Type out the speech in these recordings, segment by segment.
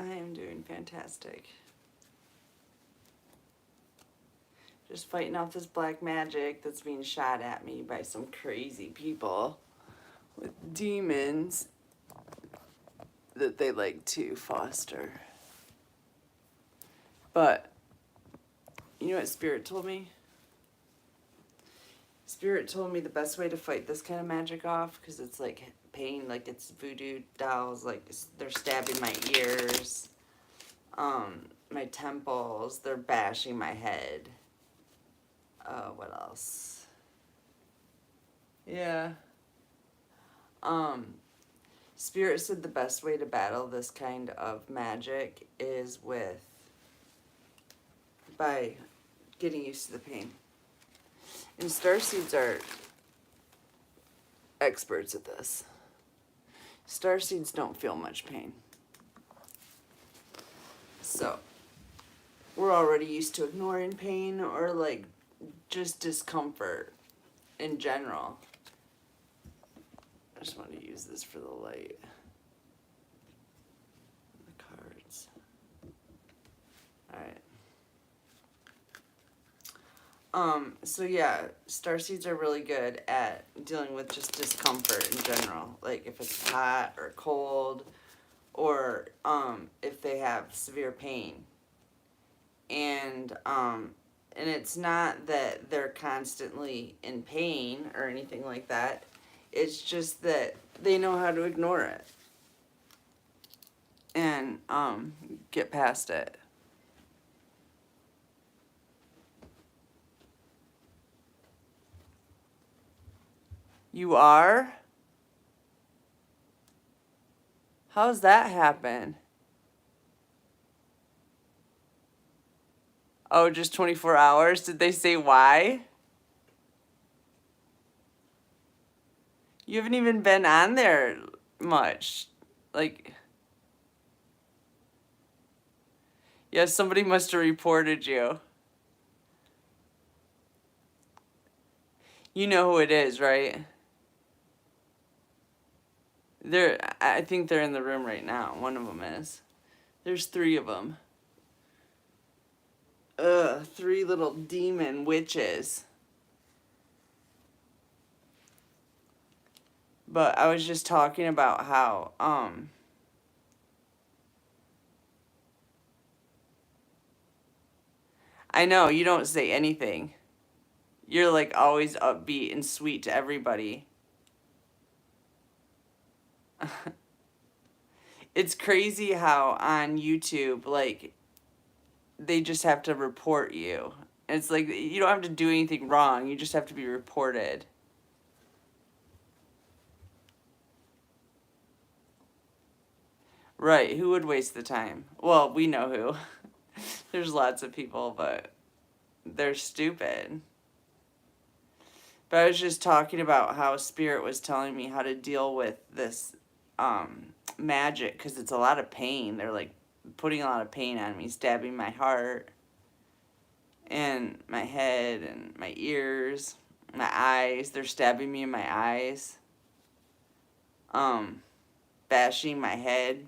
I am doing fantastic. Just fighting off this black magic that's being shot at me by some crazy people with demons that they like to foster. But, you know what Spirit told me? Spirit told me the best way to fight this kind of magic off, because it's like pain, like it's voodoo dolls, like they're stabbing my ears, my temples, they're bashing my head. What else? Yeah. Spirit said the best way to battle this kind of magic is by getting used to the pain. And starseeds are experts at this. Starseeds don't feel much pain. So, we're already used to ignoring pain or like just discomfort in general. I just want to use this for the light. The cards. Alright. So yeah, starseeds are really good at dealing with just discomfort in general. Like if it's hot or cold, or if they have severe pain. And it's not that they're constantly in pain or anything like that. It's just that they know how to ignore it and get past it. You are? How's that happen? Oh, just 24 hours? Did they say why? You haven't even been on there much. Like, yes, somebody must have reported you. You know who it is, right? I think they're in the room right now. One of them is. There's 3 of them. 3 little demon witches. But I was just talking about how, I know, you don't say anything. You're like always upbeat and sweet to everybody. It's crazy how on YouTube, like, they just have to report you. It's like, you don't have to do anything wrong. You just have to be reported. Right, who would waste the time? Well, we know who. There's lots of people, but they're stupid. But I was just talking about how Spirit was telling me how to deal with this magic, because it's a lot of pain. They're like putting a lot of pain on me, stabbing my heart and my head and my ears, my eyes. They're stabbing me in my eyes, bashing my head.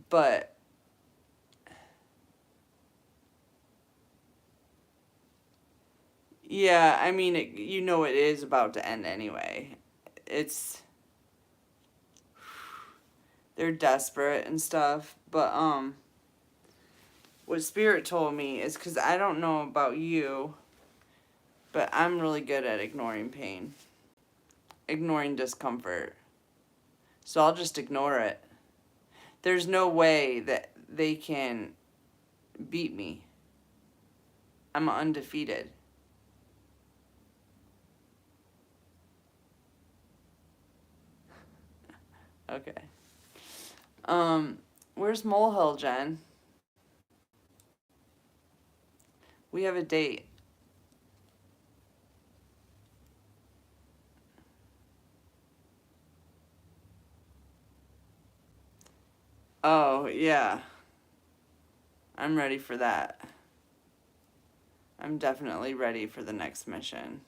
But yeah, I mean, you know it is about to end anyway. They're desperate and stuff, but what Spirit told me is, because I don't know about you, but I'm really good at ignoring pain, ignoring discomfort. So I'll just ignore it. There's no way that they can beat me. I'm undefeated. Okay. Where's Molehill, Jen? We have a date. Oh, yeah. I'm ready for that. I'm definitely ready for the next mission.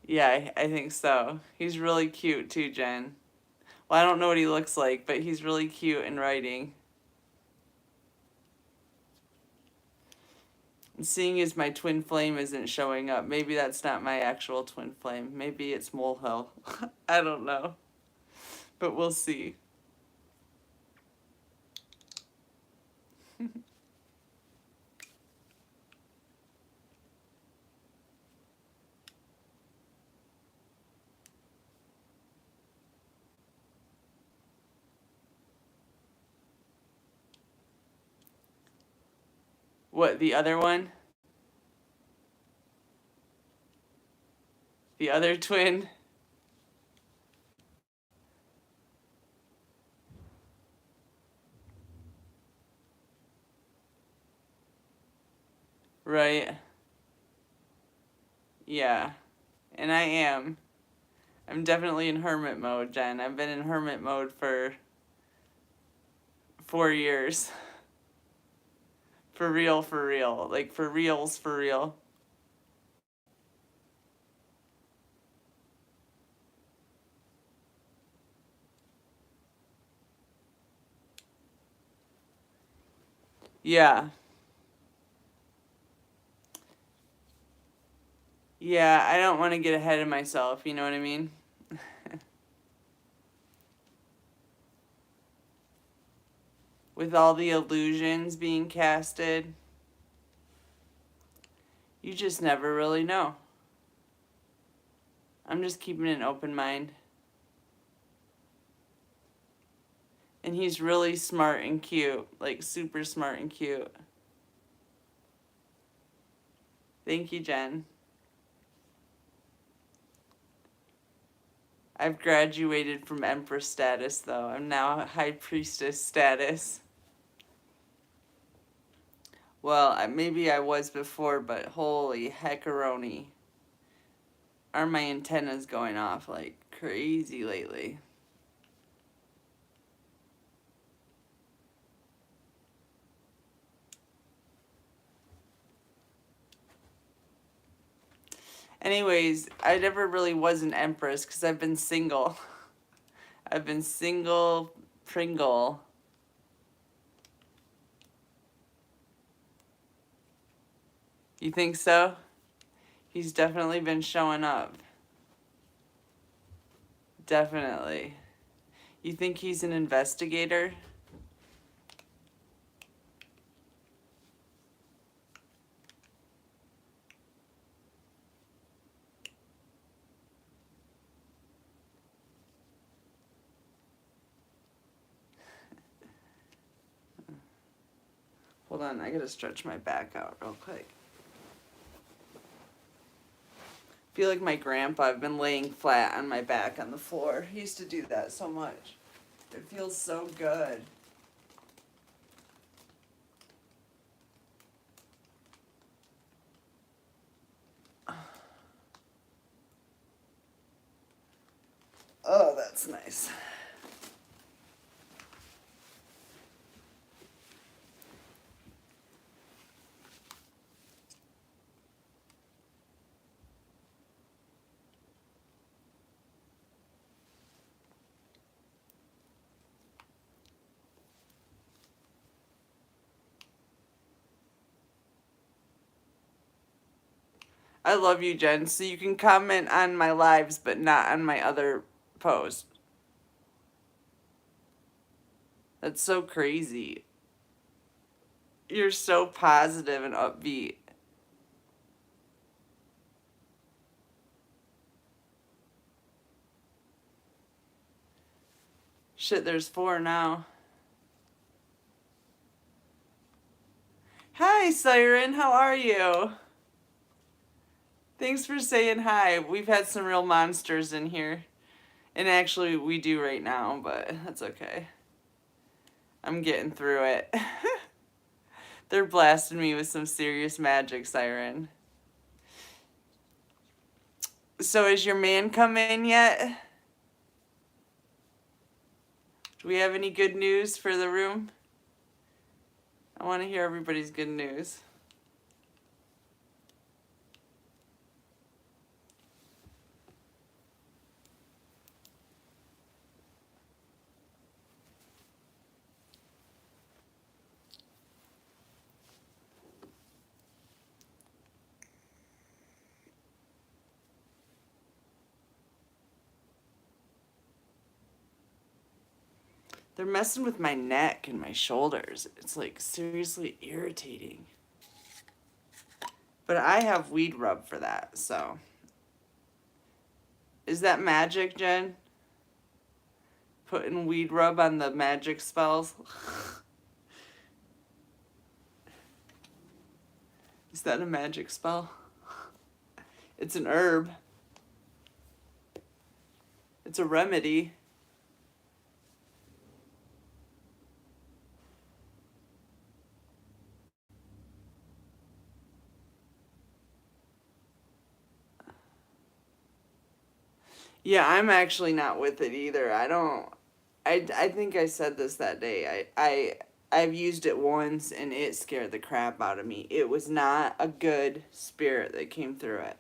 Yeah, I think so. He's really cute too, Jen. Well, I don't know what he looks like, but he's really cute in writing. And seeing as my twin flame isn't showing up, maybe that's not my actual twin flame. Maybe it's Molehill. I don't know. But we'll see. What, the other one? The other twin? Right. Yeah. And I am. I'm definitely in hermit mode, Jen. I've been in hermit mode for 4 years. For real, for real. Like, for reals, for real. Yeah. Yeah, I don't want to get ahead of myself, you know what I mean? With all the illusions being casted, you just never really know. I'm just keeping an open mind. And he's really smart and cute, like super smart and cute. Thank you, Jen. I've graduated from Empress status, though. I'm now High Priestess status. Well, maybe I was before, but holy heckaroni. Are my antennas going off like crazy lately? Anyways, I never really was an Empress because I've been single. I've been single Pringle. You think so? He's definitely been showing up. Definitely. You think he's an investigator? Hold on, I gotta stretch my back out real quick. I feel like my grandpa, I've been laying flat on my back on the floor. He used to do that so much. It feels so good. Oh, that's nice. I love you, Jen. So you can comment on my lives, but not on my other posts. That's so crazy. You're so positive and upbeat. Shit, there's 4 now. Hi, Siren. How are you? Thanks for saying hi. We've had some real monsters in here. And actually, we do right now, but that's okay. I'm getting through it. They're blasting me with some serious magic, Siren. So has your man come in yet? Do we have any good news for the room? I want to hear everybody's good news. They're messing with my neck and my shoulders. It's like seriously irritating. But I have weed rub for that, so. Is that magic, Jen? Putting weed rub on the magic spells? Is that a magic spell? It's an herb. It's a remedy. Yeah, I'm actually not with it either. I think I said this that day. I've used it once and it scared the crap out of me. It was not a good spirit that came through it.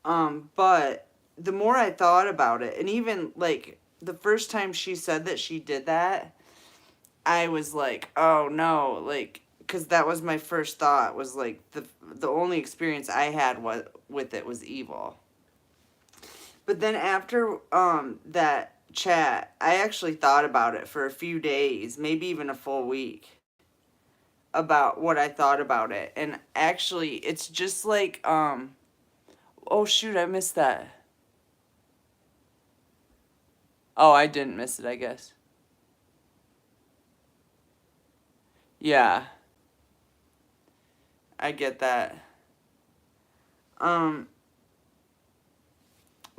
But the more I thought about it, and even like the first time she said that she did that, I was like, oh no, like, because that was my first thought, was like the only experience I had with it was evil. But then after that chat, I actually thought about it for a few days, maybe even a full week, about what I thought about it. And actually, it's just like, oh shoot, I missed that. Oh, I didn't miss it, I guess. Yeah, I get that. Um,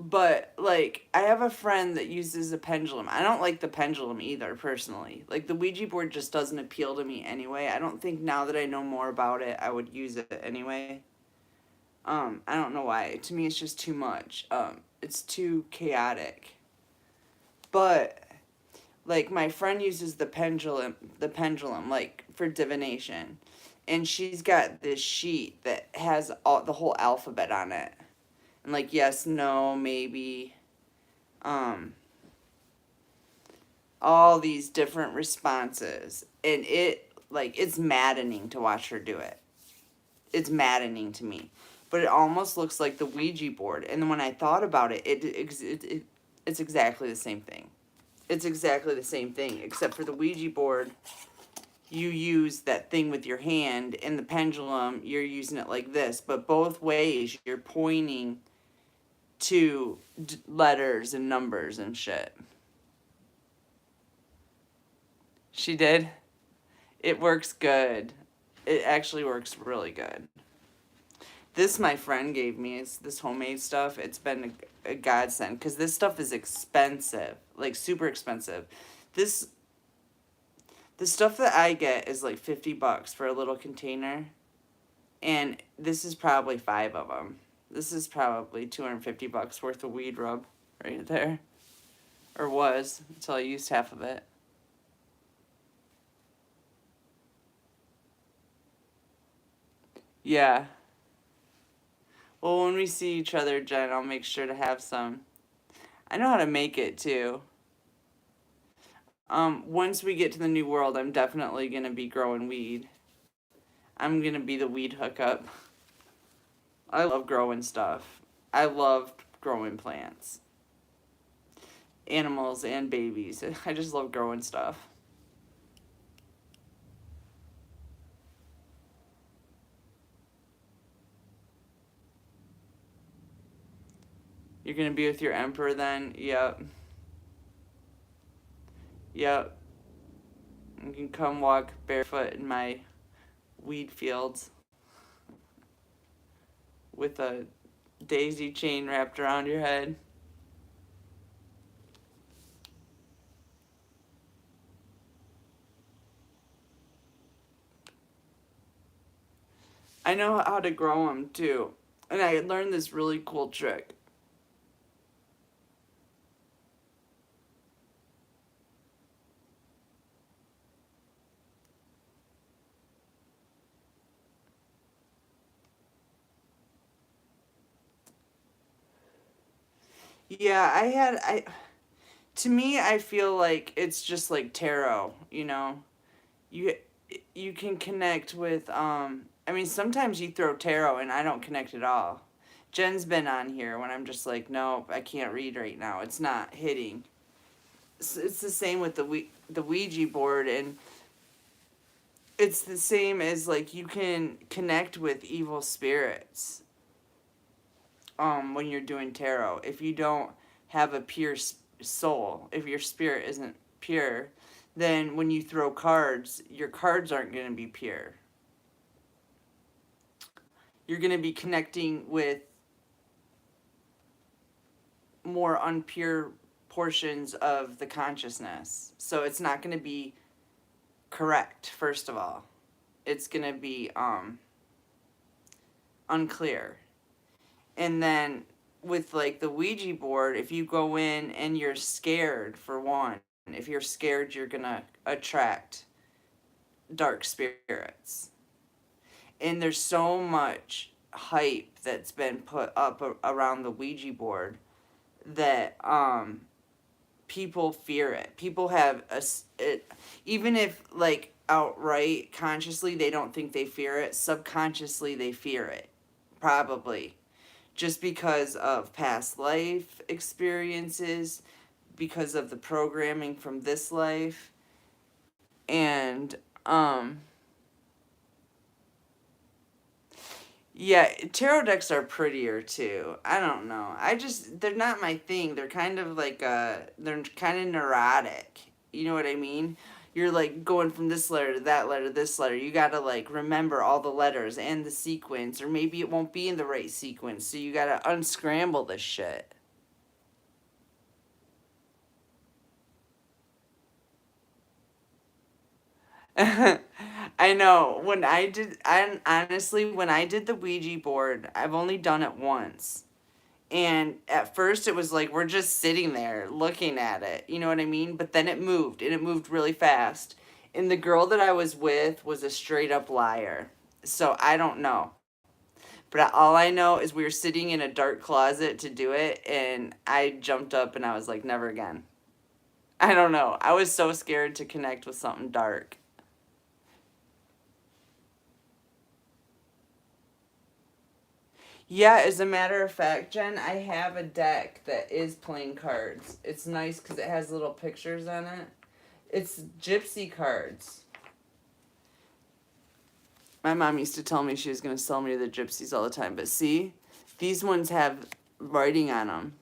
But like I have a friend that uses a pendulum. I don't like the pendulum either personally. Like the Ouija board just doesn't appeal to me anyway. I don't think now that I know more about it, I would use it anyway. I don't know why. To me it's just too much. It's too chaotic. But like my friend uses the pendulum like for divination. And she's got this sheet that has the whole alphabet on it. And like yes, no, maybe, um, all these different responses. And it's maddening to watch her do it. It's maddening to me. But it almost looks like the Ouija board. And then when I thought about it, it's exactly the same thing. It's exactly the same thing, except for the Ouija board, you use that thing with your hand, and the pendulum, you're using it like this. But both ways, you're pointing to letters and numbers and shit. She did. It works good. It actually works really good. This my friend gave me. It's this homemade stuff. It's been a godsend because this stuff is expensive, like super expensive. This the stuff that I get is like $50 for a little container, and this is probably 5 of them. This is probably $250 worth of weed rub right there, or was until I used half of it. Yeah. Well, when we see each other, Jen, I'll make sure to have some. I know how to make it too. Once we get to the new world, I'm definitely gonna be growing weed. I'm gonna be the weed hookup. I love growing stuff. I love growing plants, animals, and babies. I just love growing stuff. You're gonna be with your emperor then? Yep. Yep. You can come walk barefoot in my weed fields with a daisy chain wrapped around your head. I know how to grow them too. And I learned this really cool trick. Yeah, to me I feel like it's just like tarot, you know. You you can connect with I mean sometimes you throw tarot and I don't connect at all. Jen's been on here when I'm just like, nope, I can't read right now. It's not hitting. it's the same with the Ouija board, and it's the same as like you can connect with evil spirits when you're doing tarot. If you don't have a pure soul, if your spirit isn't pure, then when you throw cards, your cards aren't going to be pure. You're going to be connecting with more unpure portions of the consciousness. So it's not going to be correct, first of all. It's going to be unclear. And then with like the Ouija board, if you go in and you're scared, for one, if you're scared, you're going to attract dark spirits. And there's so much hype that's been put up around the Ouija board that people fear it. People have even if like outright consciously they don't think they fear it, subconsciously they fear it, probably, just because of past life experiences, because of the programming from this life, and yeah, tarot decks are prettier too. I don't know. They're not my thing. They're kind of like they're kind of neurotic. You know what I mean? You're like going from this letter to that letter to this letter. You got to like remember all the letters and the sequence, or maybe it won't be in the right sequence. So you got to unscramble this shit. I know. When I did the Ouija board, I've only done it once. And at first it was like we're just sitting there looking at it. You know what I mean? But then it moved, and it moved really fast. And the girl that I was with was a straight up liar. So I don't know. But all I know is we were sitting in a dark closet to do it, and I jumped up and I was like, never again. I don't know. I was so scared to connect with something dark. Yeah, as a matter of fact, Jen, I have a deck that is playing cards. It's nice because it has little pictures on it. It's gypsy cards. My mom used to tell me she was going to sell me to the gypsies all the time. But see, these ones have writing on them.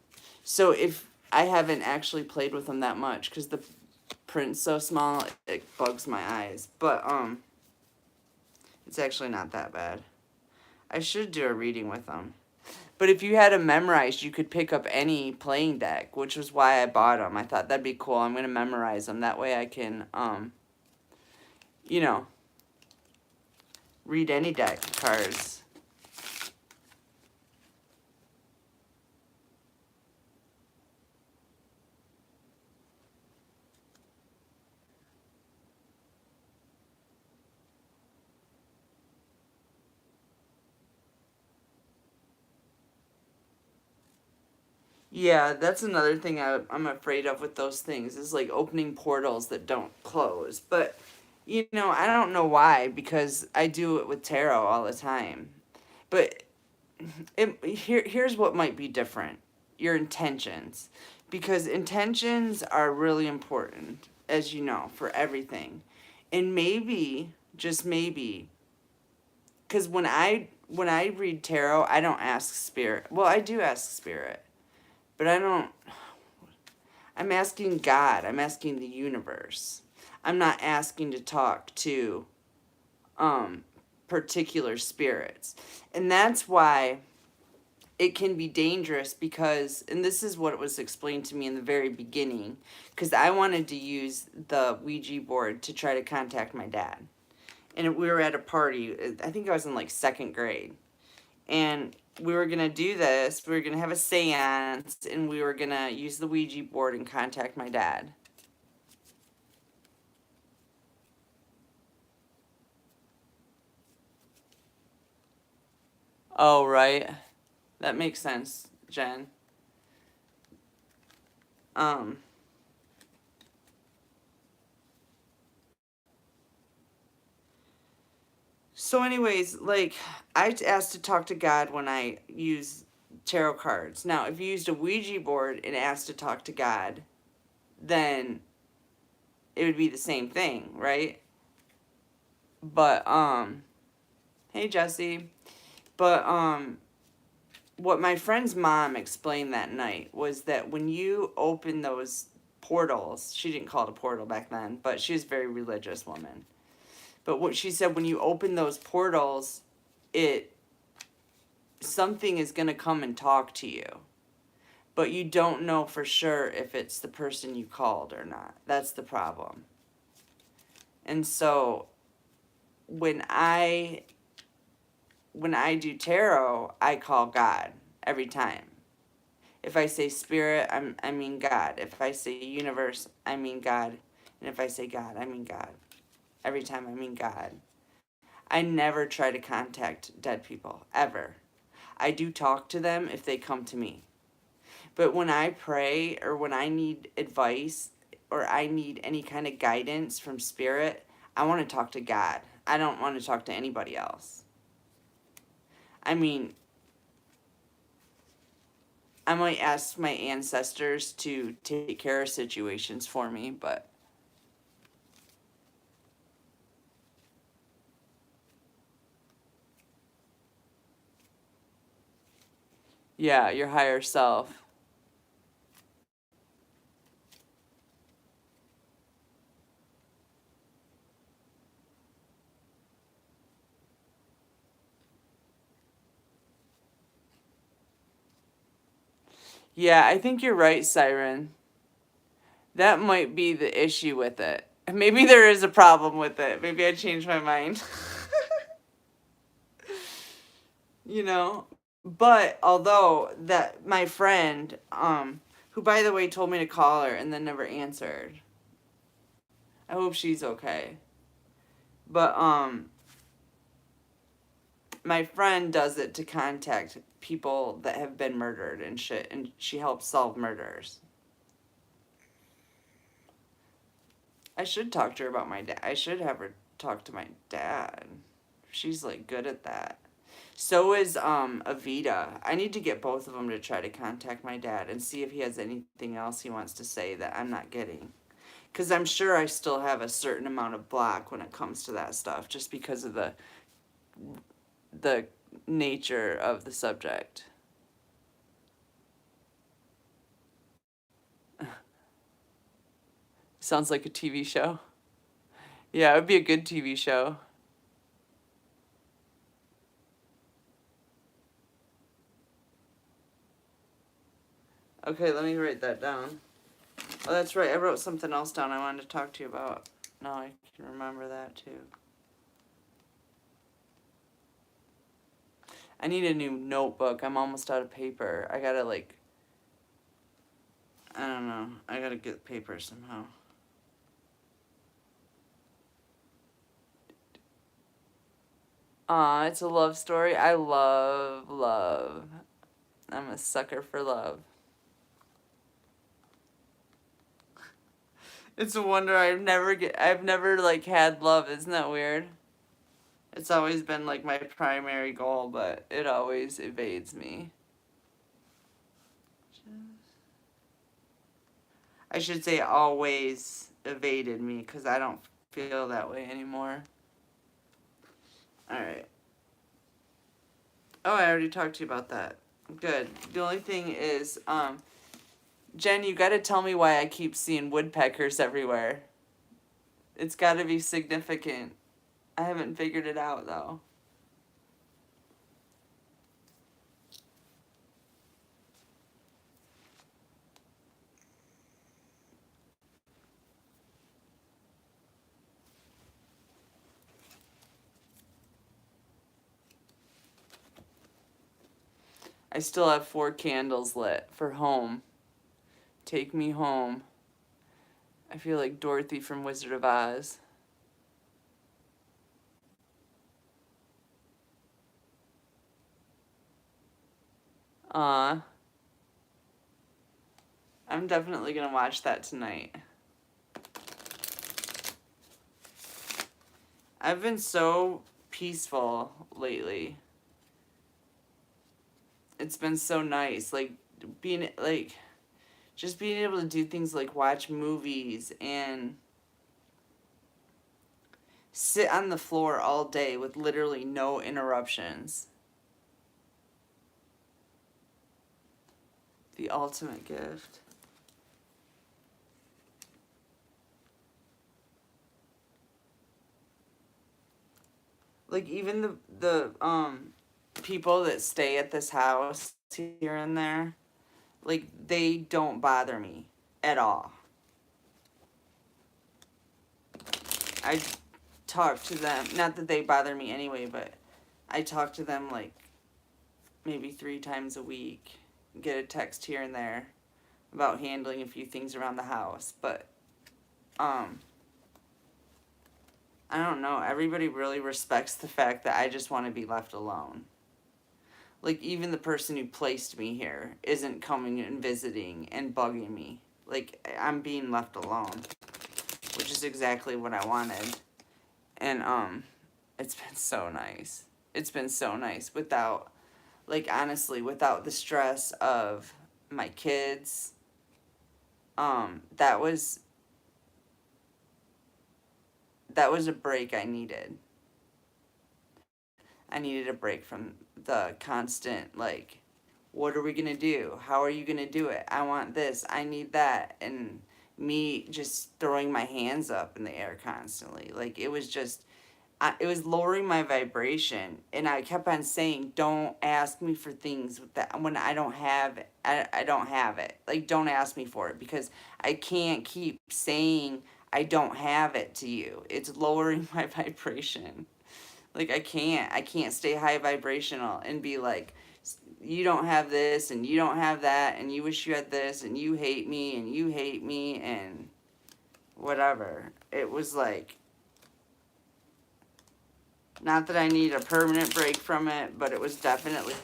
So if I haven't actually played with them that much because the print's so small, it bugs my eyes. But it's actually not that bad. I should do a reading with them. But if you had them memorized, you could pick up any playing deck, which was why I bought them. I thought that'd be cool. I'm going to memorize them. That way I can, you know, read any deck of cards. Yeah, that's another thing I'm afraid of with those things is like opening portals that don't close. But, you know, I don't know why because I do it with tarot all the time. But here's what might be different, your intentions. Because intentions are really important, as you know, for everything. And maybe, just maybe, because when I read tarot, I don't ask spirit. Well, I do ask spirit, but I don't. I'm asking God. I'm asking the universe. I'm not asking to talk to um particular spirits. And that's why it can be dangerous because, and this is what was explained to me in the very beginning, because I wanted to use the Ouija board to try to contact my dad. And we were at a party, I think I was in like second grade. And we were going to do this, we were going to have a seance, and we were going to use the Ouija board and contact my dad. Oh, right. That makes sense, Jen. Um, so anyways, like, I asked to talk to God when I use tarot cards. Now, if you used a Ouija board and asked to talk to God, then it would be the same thing, right? But, hey, Jesse. But, what my friend's mom explained that night was that when you open those portals, she didn't call it a portal back then, but she was a very religious woman. But what she said, when you open those portals, something is going to come and talk to you. But you don't know for sure if it's the person you called or not. That's the problem. And so when I do tarot, I call God every time. If I say spirit, I mean God. If I say universe, I mean God. And if I say God, I mean God. Every time I mean God. I never try to contact dead people, ever. I do talk to them if they come to me. But when I pray or when I need advice or I need any kind of guidance from spirit, I want to talk to God. I don't want to talk to anybody else. I mean, I might ask my ancestors to take care of situations for me, but yeah, your higher self. Yeah, I think you're right, Siren. That might be the issue with it. Maybe there is a problem with it. Maybe I changed my mind. You know? But although that my friend, who by the way told me to call her and then never answered. I hope she's okay. But my friend does it to contact people that have been murdered and shit, and she helps solve murders. I should talk to her about my dad. I should have her talk to my dad. She's like good at that. So is Avita. I need to get both of them to try to contact my dad and see if he has anything else he wants to say that I'm not getting. Because I'm sure I still have a certain amount of block when it comes to that stuff, just because of the nature of the subject. Sounds like a TV show. Yeah, it would be a good TV show. Okay, let me write that down. Oh, that's right. I wrote something else down I wanted to talk to you about. Now I can remember that too. I need a new notebook. I'm almost out of paper. I gotta I don't know. I gotta get paper somehow. It's a love story. I love love. I'm a sucker for love. It's a wonder I've never had love. Isn't that weird? It's always been like my primary goal, but it always evades me. I should say always evaded me because I don't feel that way anymore. Alright. Oh, I already talked to you about that. Good. The only thing is, Jen, you gotta tell me why I keep seeing woodpeckers everywhere. It's gotta be significant. I haven't figured it out, though. I still have 4 candles lit for home. Take me home. I feel like Dorothy from Wizard of Oz. Aw. I'm definitely gonna watch that tonight. I've been so peaceful lately. It's been so nice. Being, Just being able to do things like watch movies and sit on the floor all day with literally no interruptions. The ultimate gift. Like even the people that stay at this house here and there, like they don't bother me at all. I talk to them, not that they bother me anyway, but I talk to them like maybe 3 times a week, get a text here and there about handling a few things around the house, but I don't know, everybody really respects the fact that I just want to be left alone. Like even the person who placed me here isn't coming and visiting and bugging me. Like I'm being left alone, which is exactly what I wanted. And it's been so nice. It's been so nice without, like honestly, without the stress of my kids. That was a break I needed. I needed a break from the constant like, what are we gonna do? How are you gonna do it? I want this. I need that. And me just throwing my hands up in the air constantly. Like it was just, it was lowering my vibration, and I kept on saying, "Don't ask me for things that when I don't have it. I don't have it. Like, don't ask me for it because I can't keep saying I don't have it to you. It's lowering my vibration. Like, I can't stay high vibrational and be like, you don't have this and you don't have that and you wish you had this and you hate me and you hate me and whatever." It was like, not that I need a permanent break from it, but it was definitely,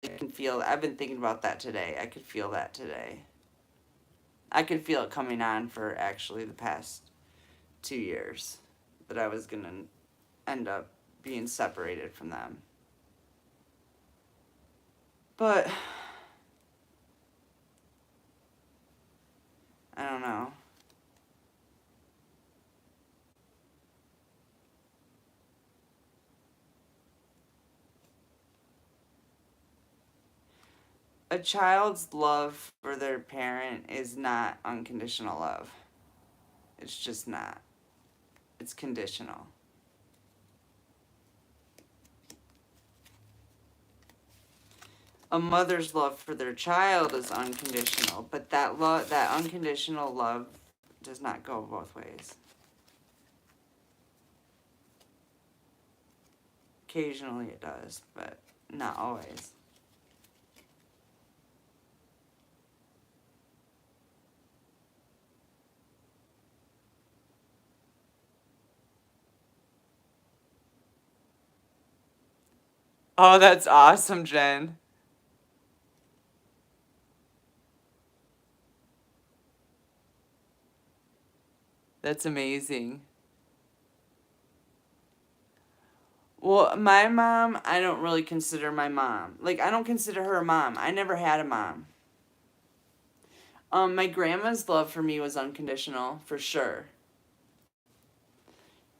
I can feel, I've been thinking about that today. I could feel that today. I could feel it coming on for actually the past 2 years that I was going to end up being separated from them. But I don't know. A child's love for their parent is not unconditional love. It's just not. It's conditional. A mother's love for their child is unconditional, but that unconditional love does not go both ways. Occasionally it does, but not always. Oh, that's awesome, Jen. That's amazing. Well, my mom, I don't really consider my mom. Like, I don't consider her a mom. I never had a mom. My grandma's love for me was unconditional, for sure.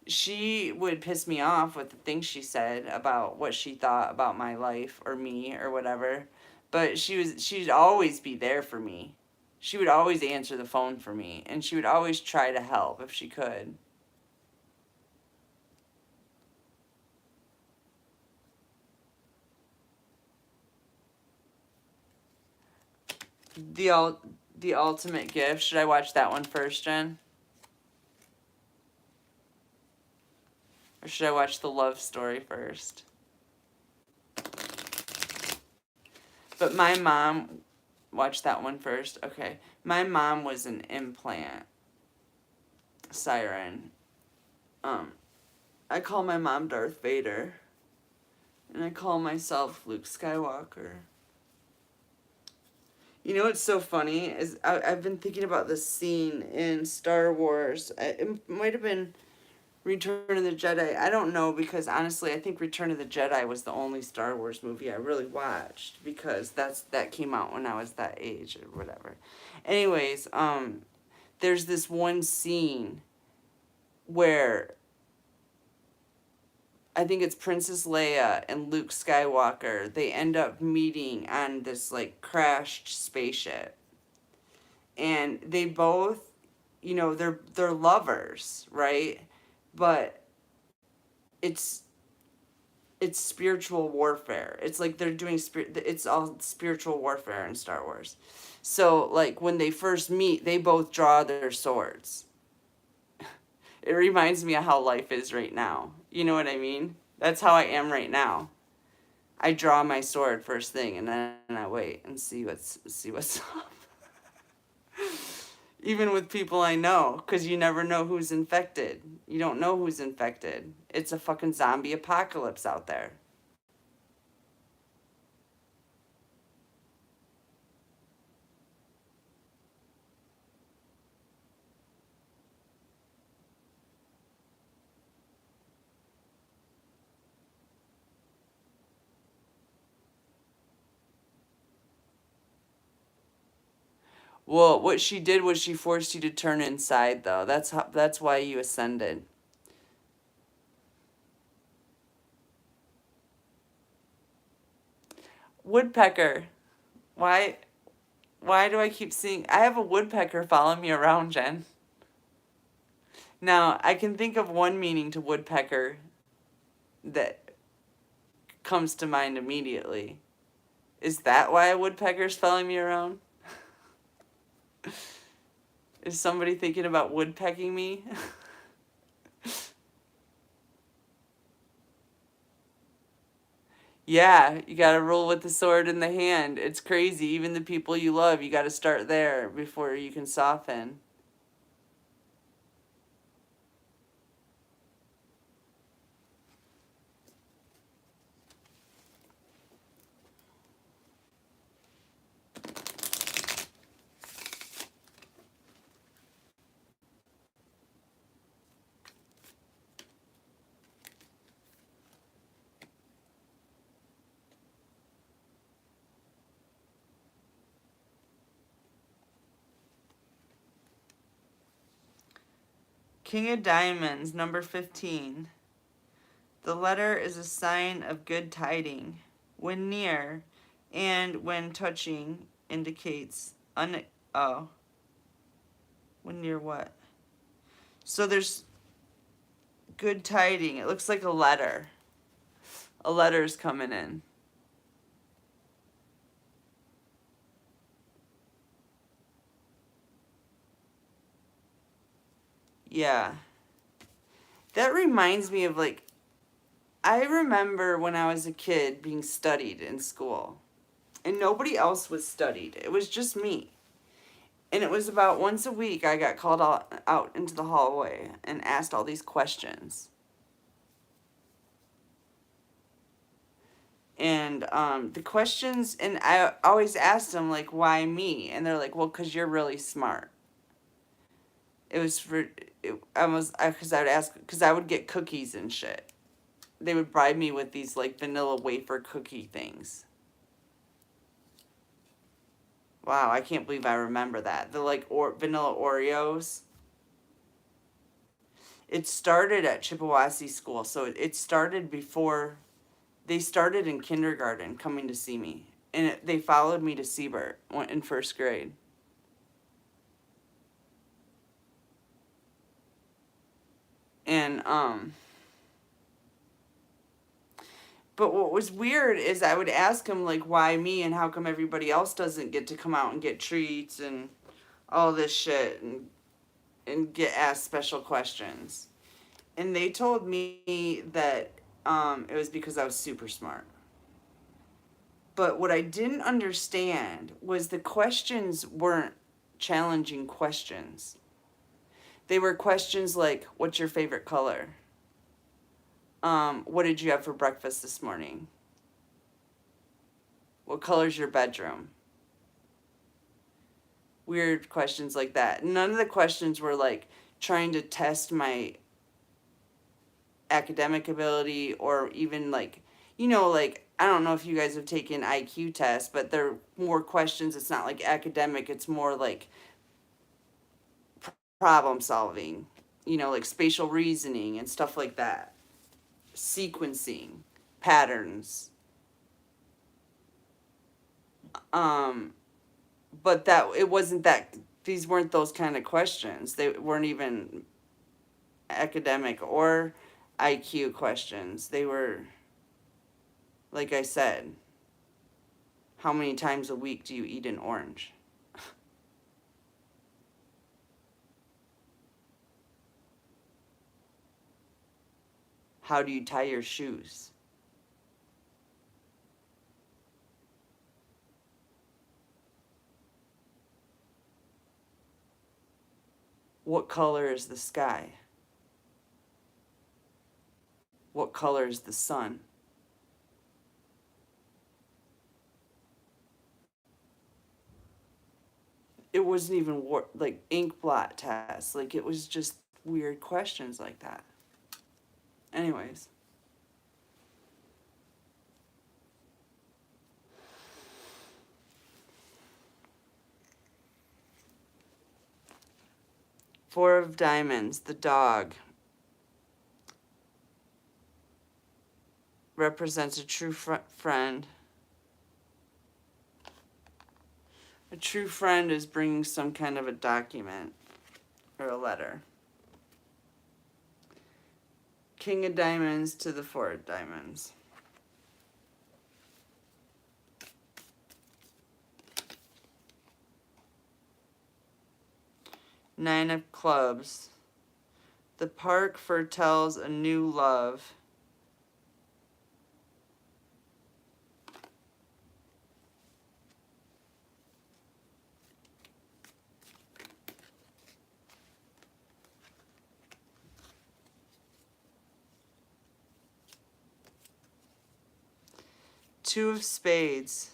She would piss me off with the things she said about what she thought about my life or me or whatever. But she'd always be there for me. She would always answer the phone for me, and she would always try to help if she could. The ul- the ultimate gift. Should I watch that one first, Jen? Or should I watch the love story first? But my mom, watch that one first. Okay. My mom was an implant siren. Um, I call my mom Darth Vader. And I call myself Luke Skywalker. You know what's so funny is I've been thinking about this scene in Star Wars. It might have been Return of the Jedi. I don't know, because honestly, I think Return of the Jedi was the only Star Wars movie I really watched, because that came out when I was that age or whatever. Anyways, there's this one scene where I think it's Princess Leia and Luke Skywalker. They end up meeting on this like crashed spaceship, and they both, they're lovers, right? But it's it's spiritual warfare. It's like they're doing it's all spiritual warfare in Star Wars. So like when they first meet, they both draw their swords. It reminds me of how life is right now. You know what I mean? That's how I am right now. I draw my sword first thing, and then I wait and see what's up. Even with people I know, because you never know who's infected. You don't know who's infected. It's a fucking zombie apocalypse out there. Well, what she did was she forced you to turn inside, though. That's why you ascended. Woodpecker. Why why do I keep seeing I have a woodpecker follow me around, Jen? Now, I can think of one meaning to woodpecker that comes to mind immediately. Is that why a woodpecker's following me around? Is somebody thinking about woodpecking me? Yeah, you gotta roll with the sword in the hand. It's crazy. Even the people you love, you gotta start there before you can soften. King of Diamonds, number 15. The letter is a sign of good tiding. When near and when touching indicates oh, when near what? So there's good tiding. It looks like a letter. A letter's coming in. Yeah. That reminds me of like I remember when I was a kid being studied in school. And nobody else was studied. It was just me. And it was about once a week I got called out into the hallway and asked all these questions. And the questions, and I always asked them, like, why me? And they're like, well, because you're really smart. It was for, because I would ask, because I would get cookies and shit. They would bribe me with these, like, vanilla wafer cookie things. Wow, I can't believe I remember that. The, like, vanilla Oreos. It started at Chippewassee School, so it started before, they started in kindergarten coming to see me. And they followed me to Siebert in first grade. And, but what was weird is I would ask him, like, why me and how come everybody else doesn't get to come out and get treats and all this shit and get asked special questions. And they told me that it was because I was super smart. But what I didn't understand was the questions weren't challenging questions. They were questions like, what's your favorite color? What did you have for breakfast this morning? What color's your bedroom? Weird questions like that. None of the questions were like trying to test my academic ability, or even like, you know, like, I don't know if you guys have taken IQ tests, but they're more questions. It's not like academic, it's more like problem solving, you know, like spatial reasoning and stuff like that, sequencing, patterns. But that it wasn't that, these weren't those kind of questions. They weren't even academic or IQ questions. They were, like I said, how many times a week do you eat an orange? How do you tie your shoes? What color is the sky? What color is the sun? It wasn't even like ink blot tests. Like, it was just weird questions like that. Anyways. Four of Diamonds, the dog, represents a true friend. A true friend is bringing some kind of a document or a letter. King of Diamonds to the Four of Diamonds. Nine of Clubs. The park foretells a new love. Two of Spades.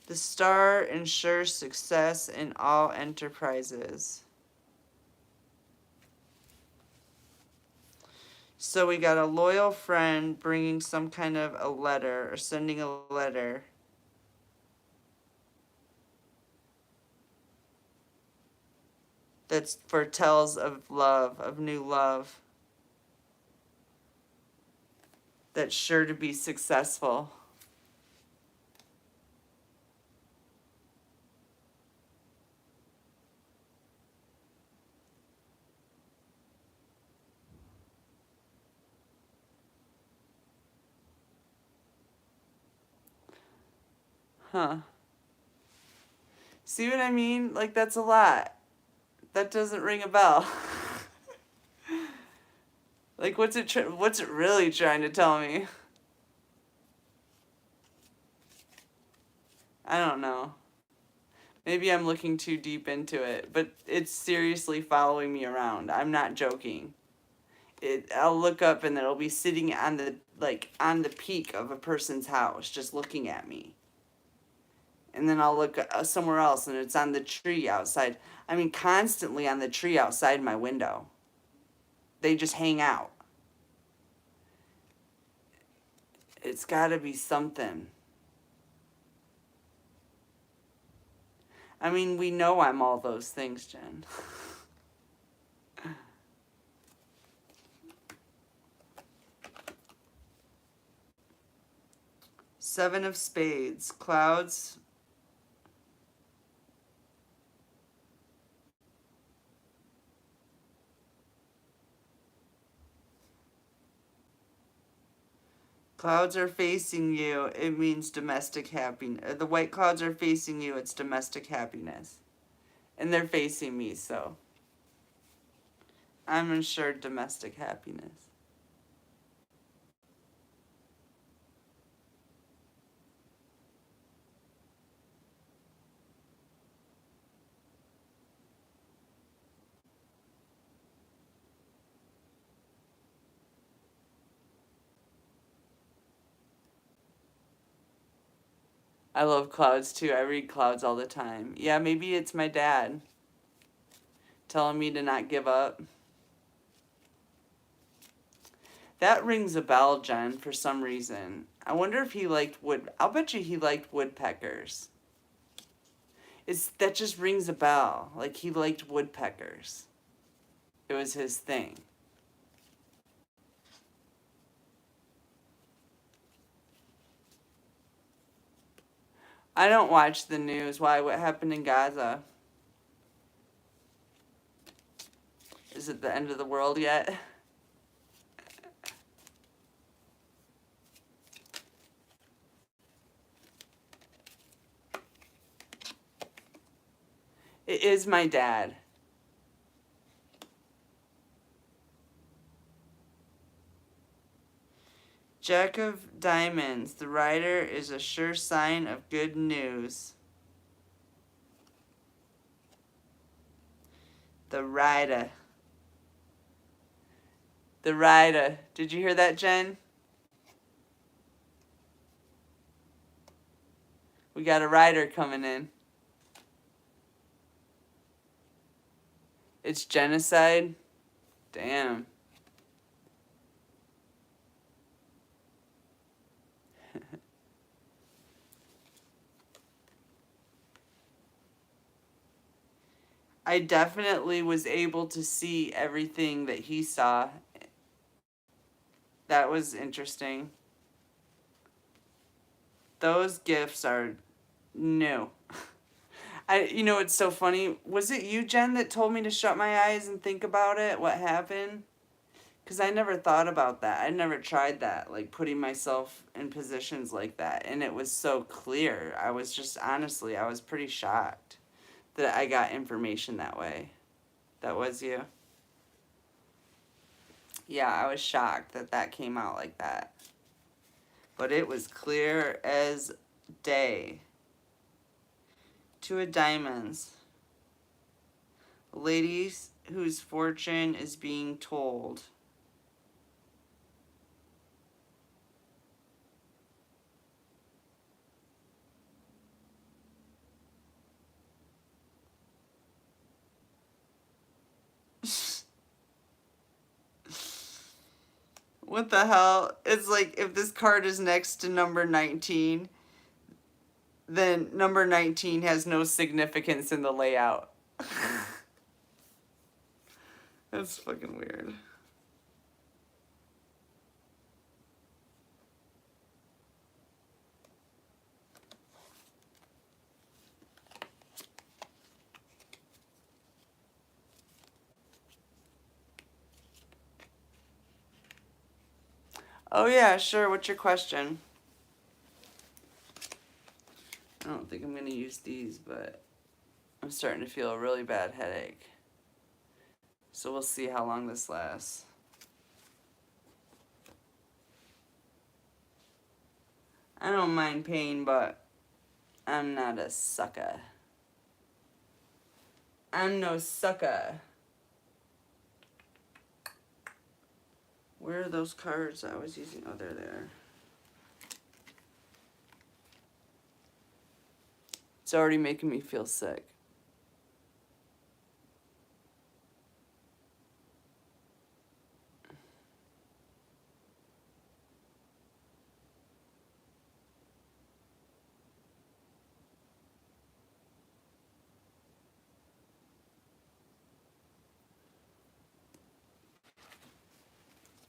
The star ensures success in all enterprises. So we got a loyal friend bringing some kind of a letter, or sending a letter. That foretells of love, of new love. That's sure to be successful. Huh. See what I mean? Like, that's a lot. That doesn't ring a bell. Like, what's it really trying to tell me? I don't know. Maybe I'm looking too deep into it, but it's seriously following me around. I'm not joking. I'll look up and it'll be sitting on the peak of a person's house, just looking at me. And then I'll look somewhere else and it's on the tree outside. I mean, constantly on the tree outside my window. They just hang out. It's got to be something. I mean, we know I'm all those things, Jen. Seven of Spades. Clouds. Clouds are facing you. It means domestic happiness. The white clouds are facing you. It's domestic happiness. And they're facing me, so I'm ensured domestic happiness. I love clouds too. I read clouds all the time. Yeah, maybe it's my dad telling me to not give up. That rings a bell, Jen, for some reason. I wonder if he liked I'll bet you he liked woodpeckers. That just rings a bell. Like he liked woodpeckers. It was his thing. I don't watch the news. Why? What happened in Gaza? Is it the end of the world yet? It is my dad. Jack of Diamonds. The rider is a sure sign of good news. The rider. The rider. Did you hear that, Jen? We got a rider coming in. It's genocide? Damn. I definitely was able to see everything that he saw. That was interesting. Those gifts are new. It's so funny. Was it you, Jen, that told me to shut my eyes and think about it? What happened? Because I never thought about that. I never tried that, like putting myself in positions like that. And it was so clear. I was just, honestly, I was pretty shocked that I got information that way. That was you? Yeah, I was shocked that that came out like that. But it was clear as day. Two of Diamonds. Ladies whose fortune is being told. What the hell? It's like if this card is next to number 19, then number 19 has no significance in the layout. That's fucking weird. Oh yeah, sure. What's your question? I don't think I'm going to use these, but I'm starting to feel a really bad headache. So we'll see how long this lasts. I don't mind pain, but I'm not a sucker. I'm no sucker. Where are those cards I was using? Oh, they're there. It's already making me feel sick.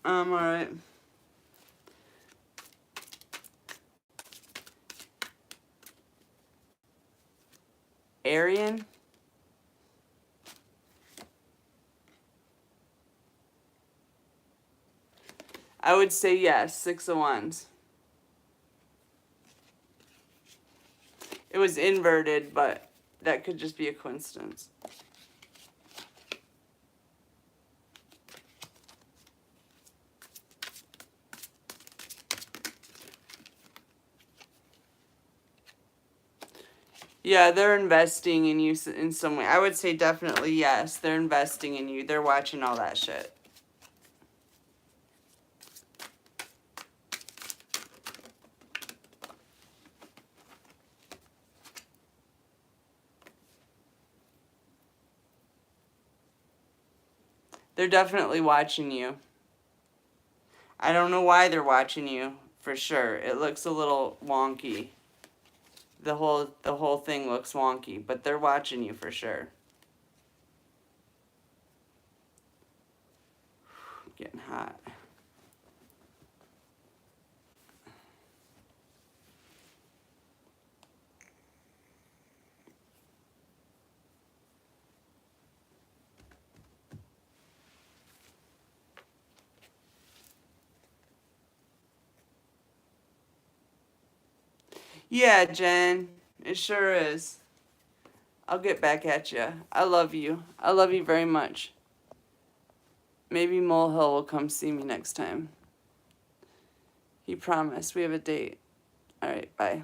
I'm alright. Arian? I would say yes, 6 of Wands. It was inverted, but that could just be a coincidence. Yeah, they're investing in you in some way. I would say definitely yes. They're investing in you. They're watching all that shit. They're definitely watching you. I don't know why they're watching you, for sure. It looks a little wonky. The whole thing looks wonky, but they're watching you for sure. Getting hot. Yeah, Jen, it sure is. I'll get back at you. I love you. I love you very much. Maybe Molehill will come see me next time. He promised. We have a date. All right, bye.